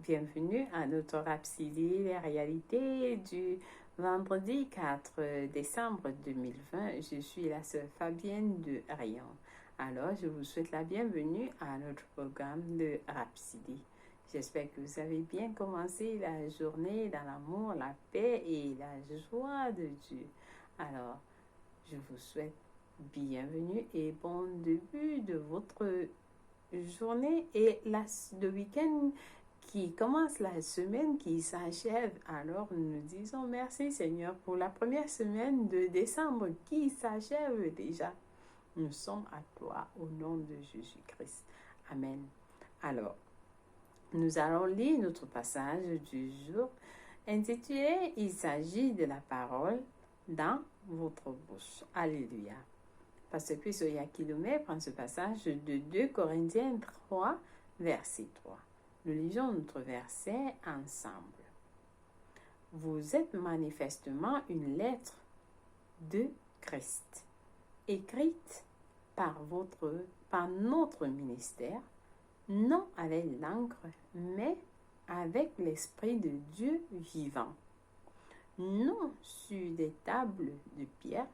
Bienvenue à notre Rhapsodie, les réalités du vendredi 4 décembre 2020. Je suis la sœur Fabienne de Rayon. Alors, je vous souhaite la bienvenue à notre programme de Rhapsodie. J'espère que vous avez bien commencé la journée dans l'amour, la paix et la joie de Dieu. Alors, je vous souhaite bienvenue et bon début de votre journée et le week-end qui commence, la semaine qui s'achève. Alors nous disons merci Seigneur pour la première semaine de décembre qui s'achève déjà. Nous sommes à toi au nom de Jésus-Christ. Amen. Alors, nous allons lire notre passage du jour intitulé « Il s'agit de la parole dans votre bouche ». Alléluia. Pasteur Chris Oyakilome prend ce passage de 2 Corinthiens 3, verset 3. Nous lisons notre verset ensemble. Vous êtes manifestement une lettre de Christ, écrite par notre ministère, non avec l'encre, mais avec l'Esprit de Dieu vivant, non sur des tables de pierre,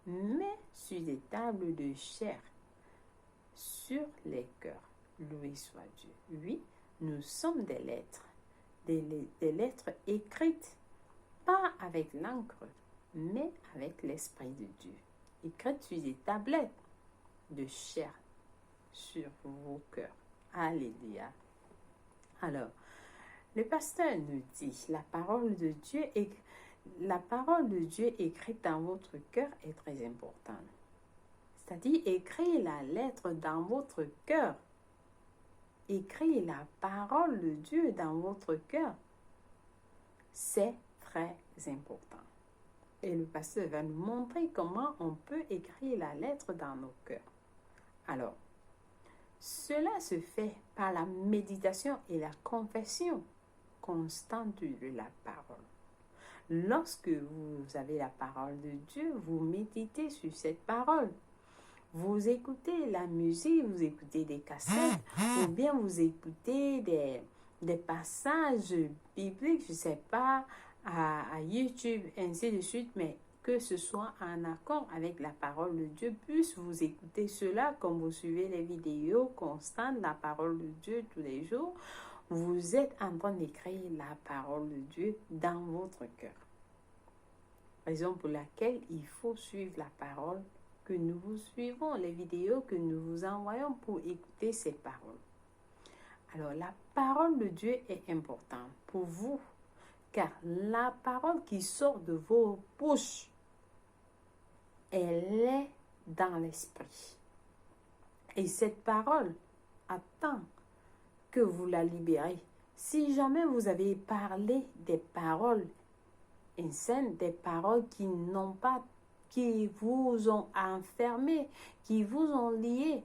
mais sur des tables de chair, sur les cœurs. Loué soit Dieu. Oui, nous sommes des lettres écrites, pas avec l'encre, mais avec l'Esprit de Dieu, écrites sur des tablettes de chair sur vos cœurs. Alléluia. Alors, le pasteur nous dit, la parole de Dieu écrite dans votre cœur est très importante. C'est-à-dire, écrire la lettre dans votre cœur. Écrire la parole de Dieu dans votre cœur. C'est très important. Et le pasteur va nous montrer comment on peut écrire la lettre dans nos cœurs. Alors, cela se fait par la méditation et la confession constante de la parole. Lorsque vous avez la parole de Dieu, vous méditez sur cette parole. Vous écoutez la musique, vous écoutez des cassettes, ou bien vous écoutez des passages bibliques, je ne sais pas, à YouTube, ainsi de suite, mais que ce soit en accord avec la parole de Dieu, plus vous écoutez cela, comme vous suivez les vidéos constantes de la parole de Dieu tous les jours, vous êtes en train d'écrire la parole de Dieu dans votre cœur. Raison pour laquelle il faut suivre la parole que nous vous suivons, les vidéos que nous vous envoyons pour écouter ces paroles. Alors, la parole de Dieu est importante pour vous, car la parole qui sort de vos bouches, elle est dans l'esprit. Et cette parole attend que vous la libérez. Si jamais vous avez parlé des paroles insanes, des paroles qui vous ont enfermé, qui vous ont lié,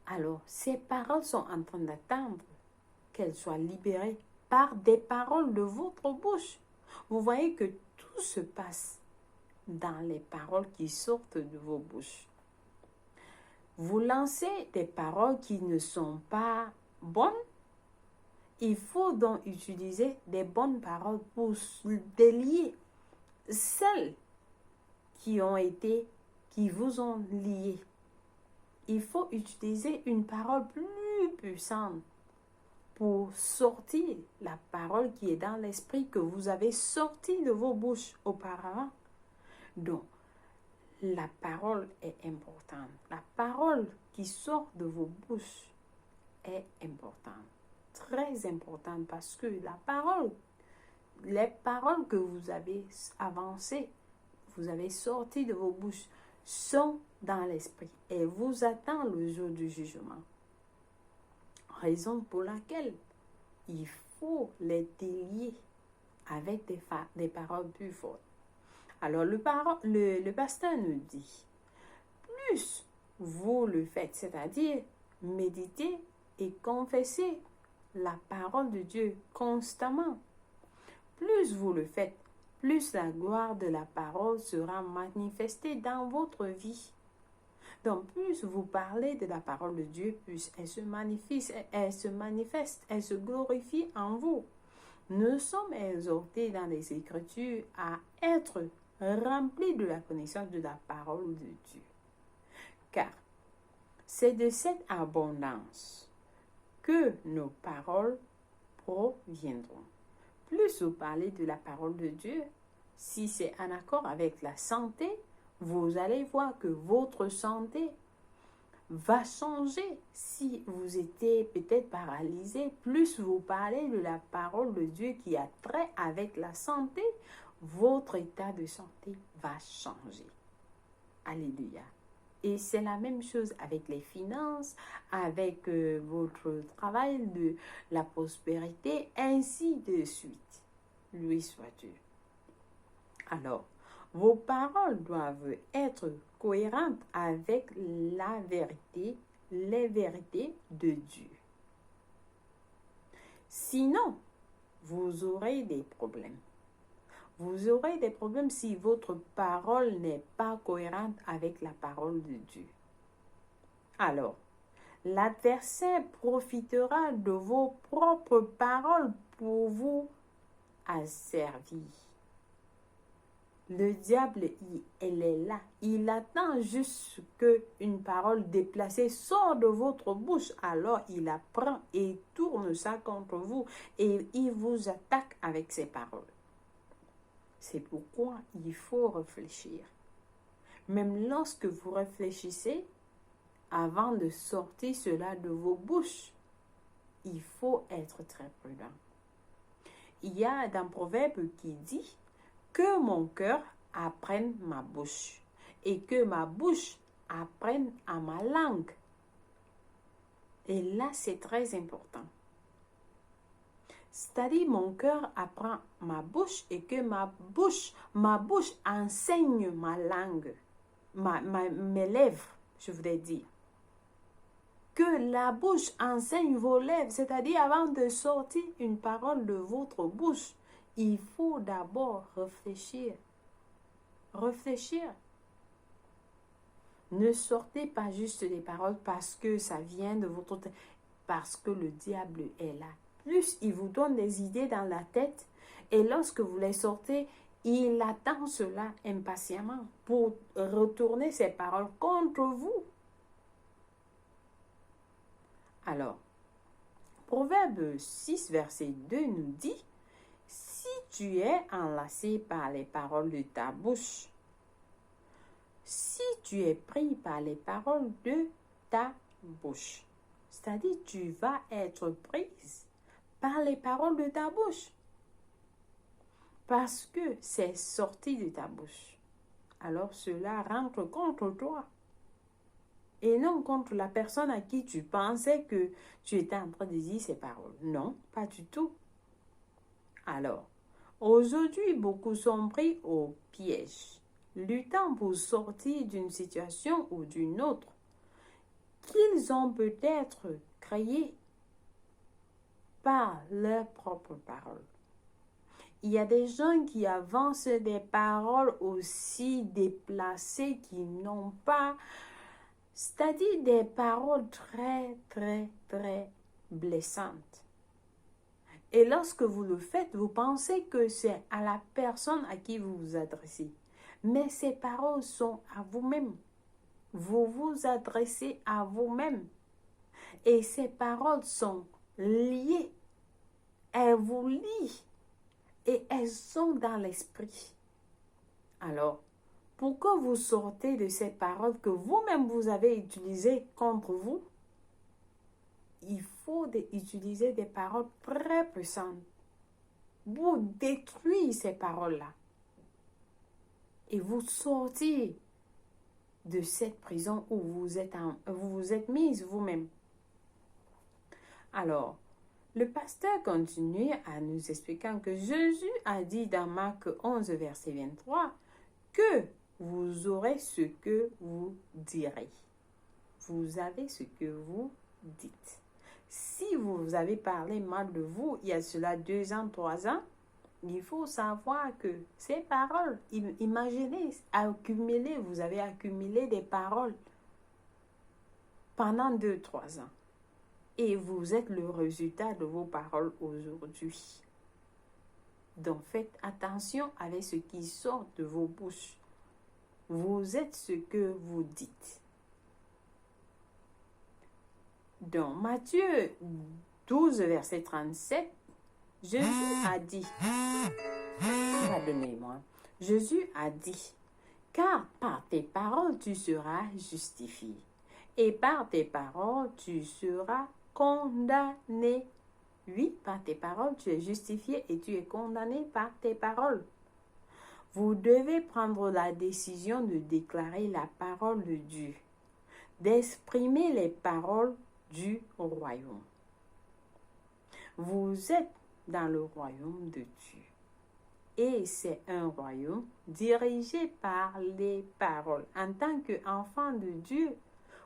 alors ces paroles sont en train d'attendre qu'elles soient libérées par des paroles de votre bouche. Vous voyez que tout se passe dans les paroles qui sortent de vos bouches. Vous lancez des paroles qui ne sont pas bonnes. Il faut donc utiliser des bonnes paroles pour délier celles qui vous ont lié. Il faut utiliser une parole plus puissante pour sortir la parole qui est dans l'esprit que vous avez sortie de vos bouches auparavant. Donc, la parole est importante. La parole qui sort de vos bouches est importante. Très importante parce que les paroles que vous avez avancées, vous avez sorties de vos bouches, sont dans l'esprit et vous attendent le jour du jugement. Raison pour laquelle il faut les délier avec des paroles plus fortes. Alors le pasteur nous dit, plus vous le faites, c'est-à-dire méditer et confesser la parole de Dieu constamment, plus vous le faites, plus la gloire de la parole sera manifestée dans votre vie. Donc, plus vous parlez de la parole de Dieu, plus elle se manifeste, elle se glorifie en vous. Nous sommes exhortés dans les Écritures à être remplis de la connaissance de la parole de Dieu. Car c'est de cette abondance que nos paroles proviendront. Plus vous parlez de la parole de Dieu, si c'est en accord avec la santé, vous allez voir que votre santé va changer. Si vous étiez peut-être paralysé, plus vous parlez de la parole de Dieu qui a trait avec la santé, votre état de santé va changer. Alléluia. Et c'est la même chose avec les finances, avec votre travail, de la prospérité, ainsi de suite. Loué soit Dieu. Alors, vos paroles doivent être cohérentes avec la vérité, les vérités de Dieu. Sinon, vous aurez des problèmes. Vous aurez des problèmes si votre parole n'est pas cohérente avec la parole de Dieu. Alors, l'adversaire profitera de vos propres paroles pour vous asservir. Le diable, elle est là. Il attend juste qu'une parole déplacée sorte de votre bouche. Alors, il la prend et tourne ça contre vous. Et il vous attaque avec ses paroles. C'est pourquoi il faut réfléchir. Même lorsque vous réfléchissez, avant de sortir cela de vos bouches, il faut être très prudent. Il y a un proverbe qui dit que mon cœur apprenne ma bouche et que ma bouche apprenne à ma langue. Et là, c'est très important. C'est-à-dire, mon cœur apprend ma bouche et que ma bouche enseigne ma langue, mes lèvres, je voudrais dire. Que la bouche enseigne vos lèvres, c'est-à-dire avant de sortir une parole de votre bouche, il faut d'abord réfléchir. Réfléchir. Ne sortez pas juste des paroles parce que ça vient de votre tête, parce que le diable est là. Plus il vous donne des idées dans la tête et lorsque vous les sortez, il attend cela impatiemment pour retourner ces paroles contre vous. Alors, Proverbe 6, verset 2 nous dit, « Si tu es enlacé par les paroles de ta bouche, si tu es pris par les paroles de ta bouche, c'est-à-dire tu vas être prise par les paroles de ta bouche, parce que c'est sorti de ta bouche. Alors cela rentre contre toi et non contre la personne à qui tu pensais que tu étais en train de dire ces paroles. Non, pas du tout. Alors, aujourd'hui, beaucoup sont pris au piège, luttant pour sortir d'une situation ou d'une autre qu'ils ont peut-être créée par leurs propres paroles. Il y a des gens qui avancent des paroles aussi déplacées qui n'ont pas, c'est-à-dire des paroles très, très, très blessantes. Et lorsque vous le faites, vous pensez que c'est à la personne à qui vous vous adressez. Mais ces paroles sont à vous-même. Vous vous adressez à vous-même. Et ces paroles sont liées. Elles vous lient. Et elles sont dans l'esprit. Alors, pourquoi vous sortez de ces paroles que vous-même vous avez utilisées contre vous? Il faut utiliser des paroles très puissantes pour détruire ces paroles-là. Et vous sortir de cette prison où vous vous êtes mise vous-même. Alors, le pasteur continue à nous expliquant que Jésus a dit dans Marc 11, verset 23, que vous aurez ce que vous direz. Vous avez ce que vous dites. Si vous avez parlé mal de vous il y a cela 2 ans, 3 ans, il faut savoir que ces paroles, imaginez, vous avez accumulé des paroles pendant 2-3 ans. Et vous êtes le résultat de vos paroles aujourd'hui. Donc faites attention avec ce qui sort de vos bouches. Vous êtes ce que vous dites. Dans Matthieu 12, verset 37, Jésus a dit, pardonnez-moi, Jésus a dit, car par tes paroles tu seras justifié, et par tes paroles tu seras condamné. Oui, par tes paroles tu es justifié et tu es condamné par tes paroles. Vous devez prendre la décision de déclarer la parole de Dieu, d'exprimer les paroles du royaume. Vous êtes dans le royaume de Dieu. Et c'est un royaume dirigé par les paroles. En tant qu'enfant de Dieu,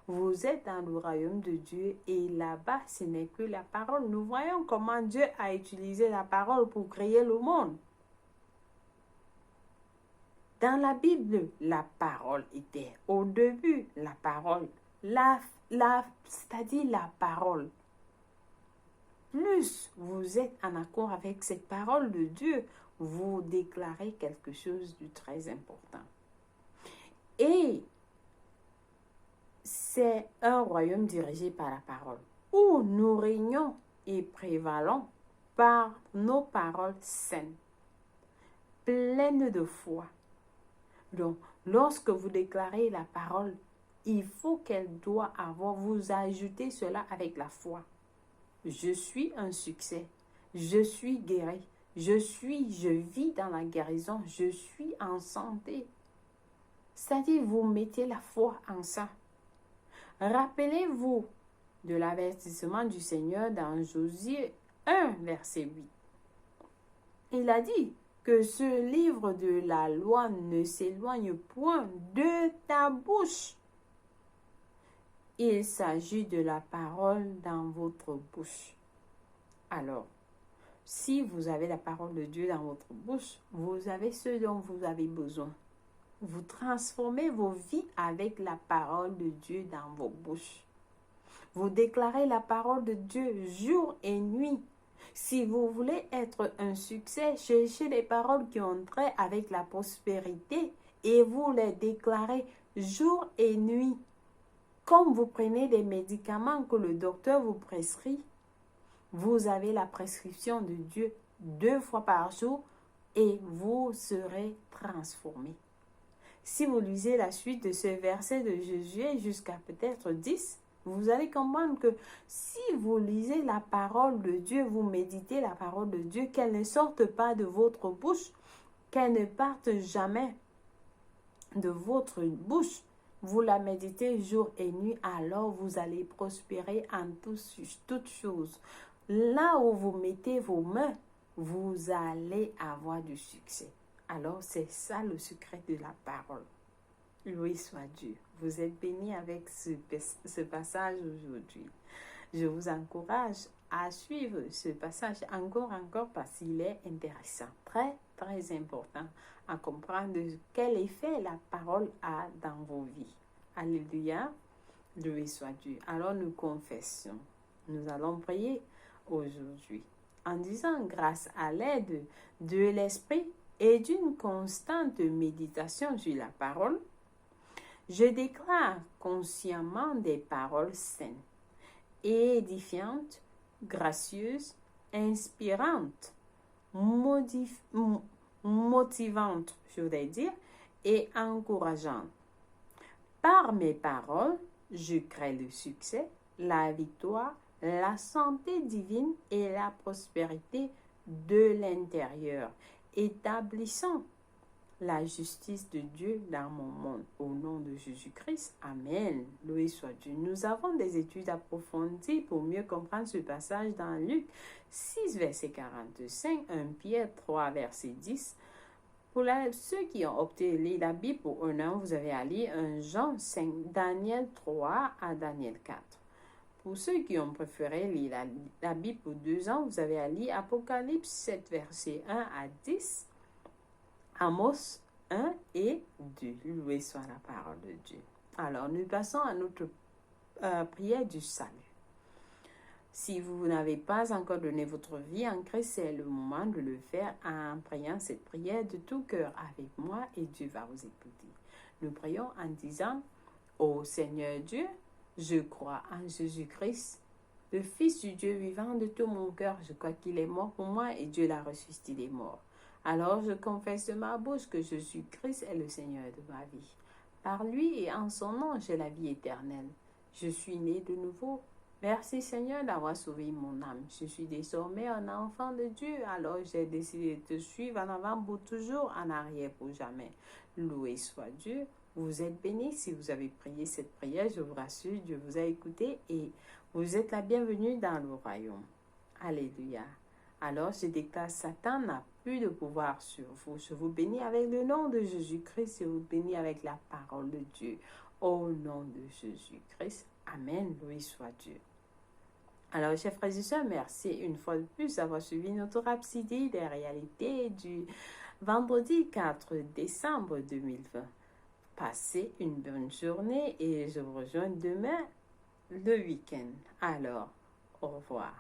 vous êtes dans le royaume de Dieu et là-bas, ce n'est que la parole. Nous voyons comment Dieu a utilisé la parole pour créer le monde. Dans la Bible, la parole était au début, la parole, c'est-à-dire la parole. Plus vous êtes en accord avec cette parole de Dieu, vous déclarez quelque chose de très important. Et c'est un royaume dirigé par la parole, où nous régnons et prévalons par nos paroles saines, pleines de foi. Donc, lorsque vous déclarez la parole, il faut qu'elle doit avoir, vous ajoutez cela avec la foi. Je suis un succès, je suis guéri, je vis dans la guérison, je suis en santé. C'est-à-dire, vous mettez la foi en ça. Rappelez-vous de l'avertissement du Seigneur dans Josué 1, verset 8. Il a dit que ce livre de la loi ne s'éloigne point de ta bouche. Il s'agit de la parole dans votre bouche. Alors, si vous avez la parole de Dieu dans votre bouche, vous avez ce dont vous avez besoin. Vous transformez vos vies avec la parole de Dieu dans vos bouches. Vous déclarez la parole de Dieu jour et nuit. Si vous voulez être un succès, cherchez les paroles qui ont trait avec la prospérité et vous les déclarez jour et nuit. Comme vous prenez des médicaments que le docteur vous prescrit, vous avez la prescription de Dieu 2 fois par jour et vous serez transformé. Si vous lisez la suite de ce verset de Josué jusqu'à peut-être 10, vous allez comprendre que si vous lisez la parole de Dieu, vous méditez la parole de Dieu, qu'elle ne sorte pas de votre bouche, qu'elle ne parte jamais de votre bouche, vous la méditez jour et nuit, alors vous allez prospérer en toutes choses. Là où vous mettez vos mains, vous allez avoir du succès. Alors, c'est ça le secret de la parole. Loué soit Dieu. Vous êtes bénis avec ce passage aujourd'hui. Je vous encourage à suivre ce passage encore parce qu'il est intéressant. Très, très important à comprendre quel effet la parole a dans vos vies. Alléluia. Loué soit Dieu. Alors, nous confessons. Nous allons prier aujourd'hui en disant grâce à l'aide de l'Esprit et d'une constante méditation sur la parole, je déclare consciemment des paroles saines, édifiantes, gracieuses, inspirantes, motivantes, je voudrais dire, et encourageantes. Par mes paroles, je crée le succès, la victoire, la santé divine et la prospérité de l'intérieur, établissant la justice de Dieu dans mon monde. Au nom de Jésus-Christ, Amen. Loué soit Dieu. Nous avons des études approfondies pour mieux comprendre ce passage dans Luc 6, verset 45, 1 Pierre 3, verset 10. Pour ceux qui ont opté à lire la Bible pour 1 an, vous avez à lire 1 Jean 5, Daniel 3 à Daniel 4. Pour ceux qui ont préféré lire la Bible pour 2 ans, vous avez à lire Apocalypse 7, verset 1 à 10, Amos 1 et 2. Loué soit la parole de Dieu. Alors, nous passons à notre prière du salut. Si vous n'avez pas encore donné votre vie en Christ, c'est le moment de le faire en priant cette prière de tout cœur avec moi et Dieu va vous écouter. Nous prions en disant, ô Seigneur Dieu, je crois en Jésus-Christ, le Fils du Dieu vivant de tout mon cœur. Je crois qu'il est mort pour moi et Dieu l'a ressuscité des morts. Alors je confesse de ma bouche que Jésus-Christ est le Seigneur de ma vie. Par lui et en son nom, j'ai la vie éternelle. Je suis né de nouveau. Merci Seigneur d'avoir sauvé mon âme. Je suis désormais un enfant de Dieu, alors j'ai décidé de te suivre en avant pour toujours, en arrière pour jamais. Loué soit Dieu. Vous êtes bénis si vous avez prié cette prière, je vous rassure, Dieu vous a écouté et vous êtes la bienvenue dans le royaume. Alléluia. Alors je déclare, Satan n'a plus de pouvoir sur vous. Je vous bénis avec le nom de Jésus-Christ, je vous bénis avec la parole de Dieu. Au nom de Jésus-Christ. Amen. Loué soit Dieu. Alors, chers frères et sœurs, merci une fois de plus d'avoir suivi notre Rhapsodie des réalités du vendredi 4 décembre 2020. Passez une bonne journée et je vous rejoins demain, le week-end. Alors, au revoir.